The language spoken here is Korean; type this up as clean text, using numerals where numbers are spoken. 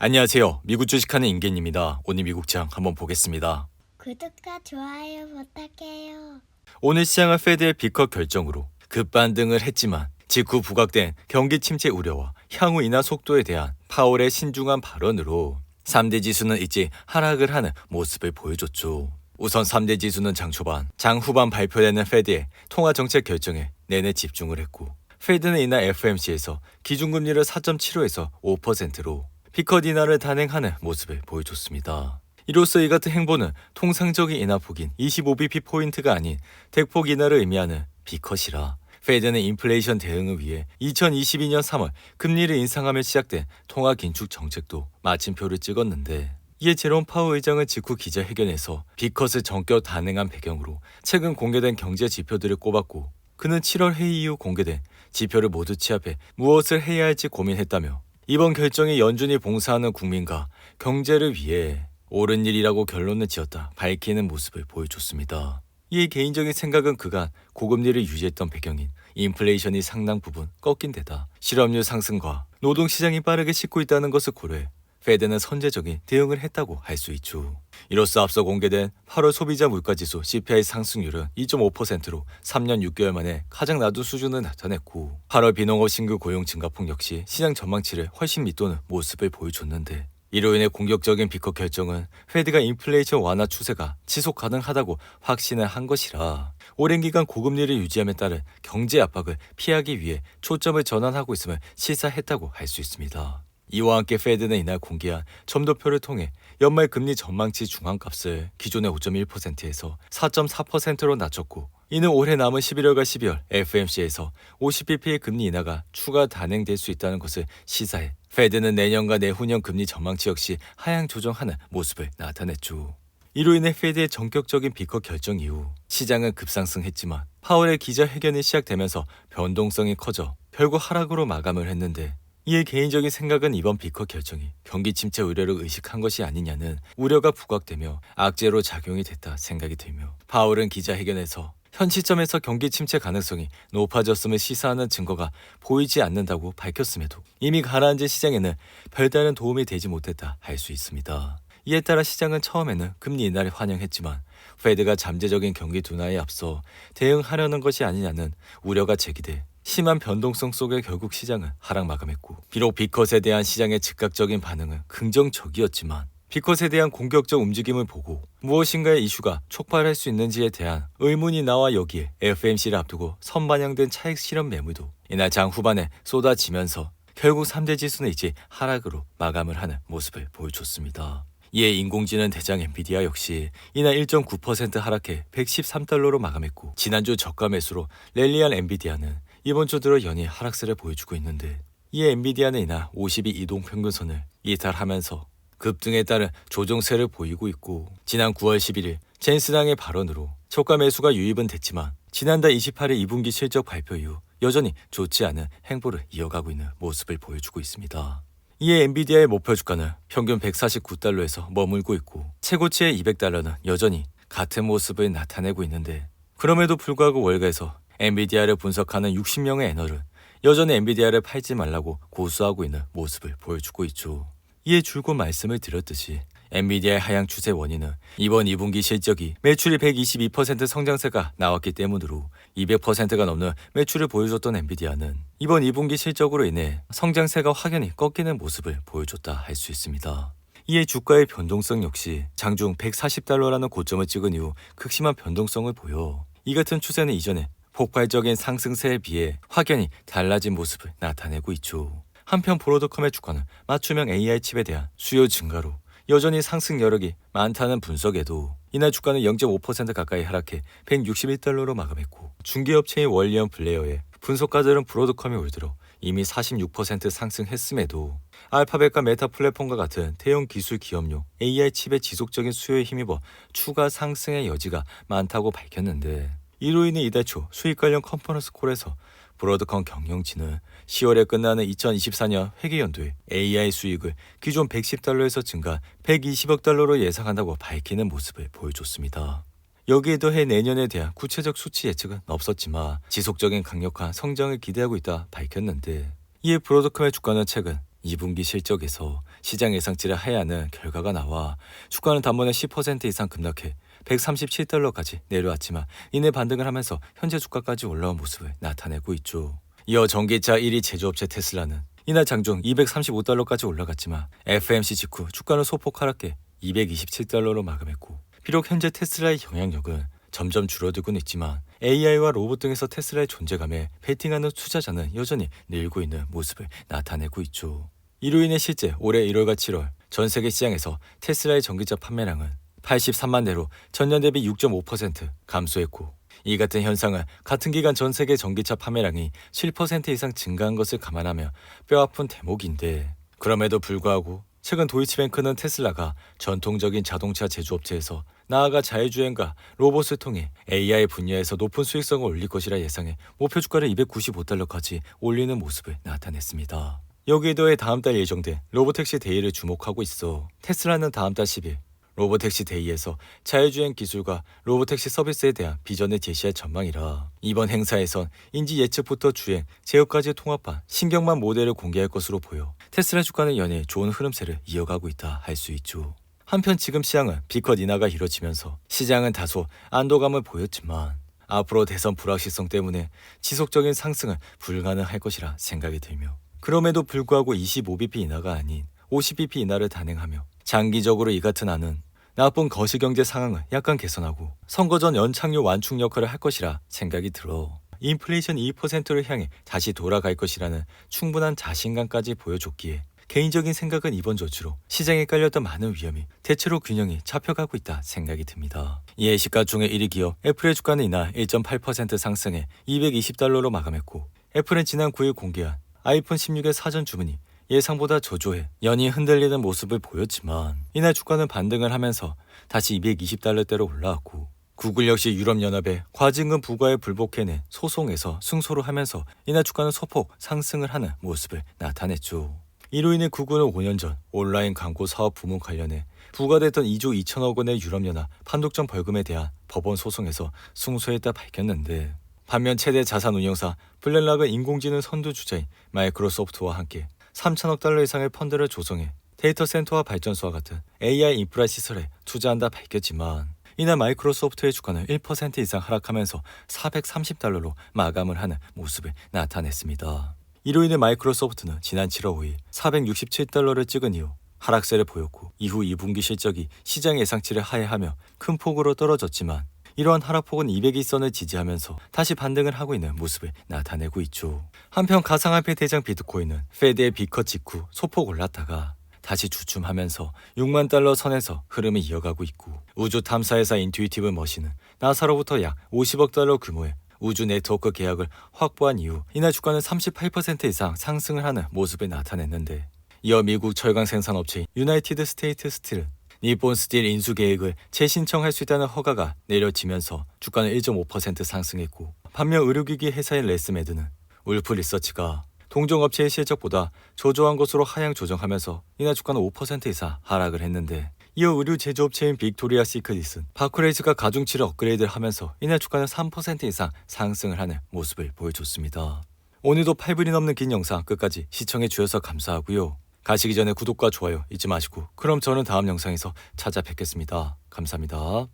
안녕하세요. 미국 주식하는 임계입니다. 오늘 미국장 한번 보겠습니다. 구독과 좋아요 부탁해요. 오늘 시장은 페드의 B컷 결정으로 급반등을 했지만 직후 부각된 경기 침체 우려와 향후 인하 속도에 대한 파월의 신중한 발언으로 3대 지수는 일찍 하락을 하는 모습을 보여줬죠. 우선 3대 지수는 장 초반, 장 후반 발표되는 페드의 통화정책 결정에 내내 집중을 했고 페드는 이날 FOMC에서 기준금리를 4.75에서 5%로 B컷 인하를 단행하는 모습을 보여줬습니다. 이로써 이 같은 행보는 통상적인 인하폭인 25bp 포인트가 아닌 대폭 인하를 의미하는 B컷이라 페드는 인플레이션 대응을 위해 2022년 3월 금리를 인상하며 시작된 통화 긴축 정책도 마침표를 찍었는데 이에 제롬 파월 의장은 직후 기자회견에서 B컷을 전격 단행한 배경으로 최근 공개된 경제 지표들을 꼽았고 그는 7월 회의 이후 공개된 지표를 모두 취합해 무엇을 해야 할지 고민했다며 이번 결정이 연준이 봉사하는 국민과 경제를 위해 옳은 일이라고 결론을 지었다 밝히는 모습을 보여줬습니다. 이에 개인적인 생각은 그간 고금리를 유지했던 배경인 인플레이션이 상당 부분 꺾인 데다 실업률 상승과 노동시장이 빠르게 식고 있다는 것을 고려해 페드는 선제적인 대응을 했다고 할 수 있죠. 이로써 앞서 공개된 8월 소비자 물가지수 CPI 상승률은 2.5%로 3년 6개월 만에 가장 낮은 수준을 나타냈고 8월 비농업 신규 고용 증가폭 역시 시장 전망치를 훨씬 밑도는 모습을 보여줬는데 이로 인해 공격적인 B컷 결정은 페드가 인플레이션 완화 추세가 지속 가능하다고 확신을 한 것이라 오랜 기간 고금리를 유지함에 따른 경제 압박을 피하기 위해 초점을 전환하고 있음을 시사했다고 할 수 있습니다. 이와 함께 페드는 이날 공개한 점도표를 통해 연말 금리 전망치 중앙값을 기존의 5.1%에서 4.4%로 낮췄고 이는 올해 남은 11월과 12월 FOMC에서 50bp의 금리 인하가 추가 단행될 수 있다는 것을 시사해 페드는 내년과 내후년 금리 전망치 역시 하향 조정하는 모습을 나타냈죠. 이로 인해 페드의 전격적인 B컷 결정 이후 시장은 급상승했지만 파월의 기자회견이 시작되면서 변동성이 커져 결국 하락으로 마감을 했는데 이에 개인적인 생각은 이번 B컷 결정이 경기 침체 우려를 의식한 것이 아니냐는 우려가 부각되며 악재로 작용이 됐다 생각이 들며 파월은 기자회견에서 현 시점에서 경기 침체 가능성이 높아졌음을 시사하는 증거가 보이지 않는다고 밝혔음에도 이미 가라앉은 시장에는 별다른 도움이 되지 못했다 할 수 있습니다. 이에 따라 시장은 처음에는 금리 인하를 환영했지만 페드가 잠재적인 경기 둔화에 앞서 대응하려는 것이 아니냐는 우려가 제기돼 심한 변동성 속에 결국 시장은 하락 마감했고 비록 B컷에 대한 시장의 즉각적인 반응은 긍정적이었지만 B컷에 대한 공격적 움직임을 보고 무엇인가의 이슈가 촉발할 수 있는지에 대한 의문이 나와 여기에 FOMC를 앞두고 선반영된 차익 실험 매물도 이날 장 후반에 쏟아지면서 결국 3대 지수는 이제 하락으로 마감을 하는 모습을 보여줬습니다. 이에 인공지능 대장 엔비디아 역시 이날 1.9% 하락해 113달러로 마감했고 지난주 저가 매수로 랠리한 엔비디아는 이번 주 들어 연일 하락세를 보여주고 있는데 이에 엔비디아는 이날 52 이동평균선을 이탈하면서 급등에 따른 조정세를 보이고 있고 지난 9월 11일 젠스당의 발언으로 저가 매수가 유입은 됐지만 지난달 28일 2분기 실적 발표 이후 여전히 좋지 않은 행보를 이어가고 있는 모습을 보여주고 있습니다. 이에 엔비디아의 목표 주가는 평균 149달러에서 머물고 있고 최고치의 200달러는 여전히 같은 모습을 나타내고 있는데 그럼에도 불구하고 월가에서 엔비디아를 분석하는 60명의 애널은 여전히 엔비디아를 팔지 말라고 고수하고 있는 모습을 보여주고 있죠. 이에 줄곧 말씀을 드렸듯이 엔비디아의 하향 추세 원인은 이번 2분기 실적이 매출이 122% 성장세가 나왔기 때문으로 200%가 넘는 매출을 보여줬던 엔비디아는 이번 2분기 실적으로 인해 성장세가 확연히 꺾이는 모습을 보여줬다 할 수 있습니다. 이에 주가의 변동성 역시 장중 140달러라는 고점을 찍은 이후 극심한 변동성을 보여 이 같은 추세는 이전에 폭발적인 상승세에 비해 확연히 달라진 모습을 나타내고 있죠. 한편 브로드컴의 주가는 맞춤형 AI 칩에 대한 수요 증가로 여전히 상승 여력이 많다는 분석에도 이날 주가는 0.5% 가까이 하락해 161달러로 마감했고 중개업체인 월리언 블레어의 분석가들은 브로드컴이 올 들어 이미 46% 상승했음에도 알파벳과 메타 플랫폼과 같은 대형 기술 기업용 AI 칩의 지속적인 수요에 힘입어 추가 상승의 여지가 많다고 밝혔는데 이로 인해 이달 초 수익 관련 컨퍼런스 콜에서 브로드컴 경영진은 10월에 끝나는 2024년 회계연도에 AI 수익을 기존 110달러에서 증가 120억 달러로 예상한다고 밝히는 모습을 보여줬습니다. 여기에 더해 내년에 대한 구체적 수치 예측은 없었지만 지속적인 강력한 성장을 기대하고 있다 밝혔는데 이에 브로드컴의 주가는 최근 2분기 실적에서 시장 예상치를 하회하는 결과가 나와 주가는 단번에 10% 이상 급락해 137달러까지 내려왔지만 이내 반등을 하면서 현재 주가까지 올라온 모습을 나타내고 있죠. 이어 전기차 1위 제조업체 테슬라는 이날 장중 235달러까지 올라갔지만 FMC 직후 주가는 소폭 하락해 227달러로 마감했고, 비록 현재 테슬라의 영향력은 점점 줄어들고는 있지만 AI와 로봇 등에서 테슬라의 존재감에 베팅하는 투자자는 여전히 늘고 있는 모습을 나타내고 있죠. 이로 인해 실제 올해 1월과 7월 전 세계 시장에서 테슬라의 전기차 판매량은 83만 대로 전년 대비 6.5% 감소했고, 이 같은 현상은 같은 기간 전 세계 전기차 판매량이 7% 이상 증가한 것을 감안하며 뼈아픈 대목인데, 그럼에도 불구하고 최근 도이치뱅크는 테슬라가 전통적인 자동차 제조업체에서 나아가 자율주행과 로봇을 통해 AI 분야에서 높은 수익성을 올릴 것이라 예상해 목표 주가를 295달러까지 올리는 모습을 나타냈습니다. 여기에 더해 다음 달 예정된 로보택시 데이를 주목하고 있어 테슬라는 다음 달 10일 로보택시 데이에서 자율주행 기술과 로보택시 서비스에 대한 비전을 제시할 전망이라, 이번 행사에선 인지 예측부터 주행, 제어까지 통합한 신경망 모델을 공개할 것으로 보여 테슬라 주가는 연일 좋은 흐름세를 이어가고 있다 할 수 있죠. 한편 지금 시장은 비컷 인하가 이뤄지면서 시장은 다소 안도감을 보였지만 앞으로 대선 불확실성 때문에 지속적인 상승은 불가능할 것이라 생각이 들며, 그럼에도 불구하고 25bp 인하가 아닌 50bp 인하를 단행하며 장기적으로 이 같은 안은 나쁜 거시경제 상황을 약간 개선하고 선거 전 연착륙 완충 역할을 할 것이라 생각이 들어 인플레이션 2%를 향해 다시 돌아갈 것이라는 충분한 자신감까지 보여줬기에 개인적인 생각은 이번 조치로 시장에 깔렸던 많은 위험이 대체로 균형이 잡혀가고 있다 생각이 듭니다. 이에 시가총액 1위 기업 애플의 주가는 이날 1.8% 상승해 220달러로 마감했고, 애플은 지난 9일 공개한 아이폰 16의 사전 주문이 예상보다 저조해 연이 흔들리는 모습을 보였지만 이날 주가는 반등을 하면서 다시 220달러대로 올라왔고, 구글 역시 유럽연합의 과징금 부과에 불복해낸 소송에서 승소를 하면서 이날 주가는 소폭 상승을 하는 모습을 나타냈죠. 이로 인해 구글은 5년 전 온라인 광고 사업 부문 관련해 부과됐던 2조 2천억 원의 유럽연합 판독점 벌금에 대한 법원 소송에서 승소했다 밝혔는데, 반면 최대 자산 운용사 블랙락은 인공지능 선두주자인 마이크로소프트와 함께 3천억 달러 이상의 펀드를 조성해 데이터 센터와 발전소와 같은 AI 인프라 시설에 투자한다 밝혔지만 이날 마이크로소프트의 주가는 1% 이상 하락하면서 430달러로 마감을 하는 모습을 나타냈습니다. 이로 인해 마이크로소프트는 지난 7월 5일 467달러를 찍은 이후 하락세를 보였고, 이후 2분기 실적이 시장 예상치를 하회하며 큰 폭으로 떨어졌지만 이러한 하락폭은 200일선을 지지하면서 다시 반등을 하고 있는 모습을 나타내고 있죠. 한편 가상화폐 대장 비트코인은 페드의 비컷 직후 소폭 올랐다가 다시 주춤하면서 6만 달러 선에서 흐름을 이어가고 있고, 우주 탐사회사 인투이티브 머신은 나사로부터 약 50억 달러 규모의 우주 네트워크 계약을 확보한 이후 이날 주가는 38% 이상 상승을 하는 모습을 나타냈는데, 이어 미국 철강 생산업체인 유나이티드 스테이트 스틸은 니폰 스틸 인수 계획을 재신청할 수 있다는 허가가 내려지면서 주가는 1.5% 상승했고, 반면 의료기기 회사인 레스메드는 울프 리서치가 동종업체의 실적보다 저조한 것으로 하향 조정하면서 이날 주가는 5% 이상 하락을 했는데, 이어 의류 제조업체인 빅토리아 시크릿은 바쿠레이즈가 가중치를 업그레이드를 하면서 이날 주가는 3% 이상 상승을 하는 모습을 보여줬습니다. 오늘도 8분이 넘는 긴 영상 끝까지 시청해 주셔서 감사하고요. 가시기 전에 구독과 좋아요 잊지 마시고, 그럼 저는 다음 영상에서 찾아뵙겠습니다. 감사합니다.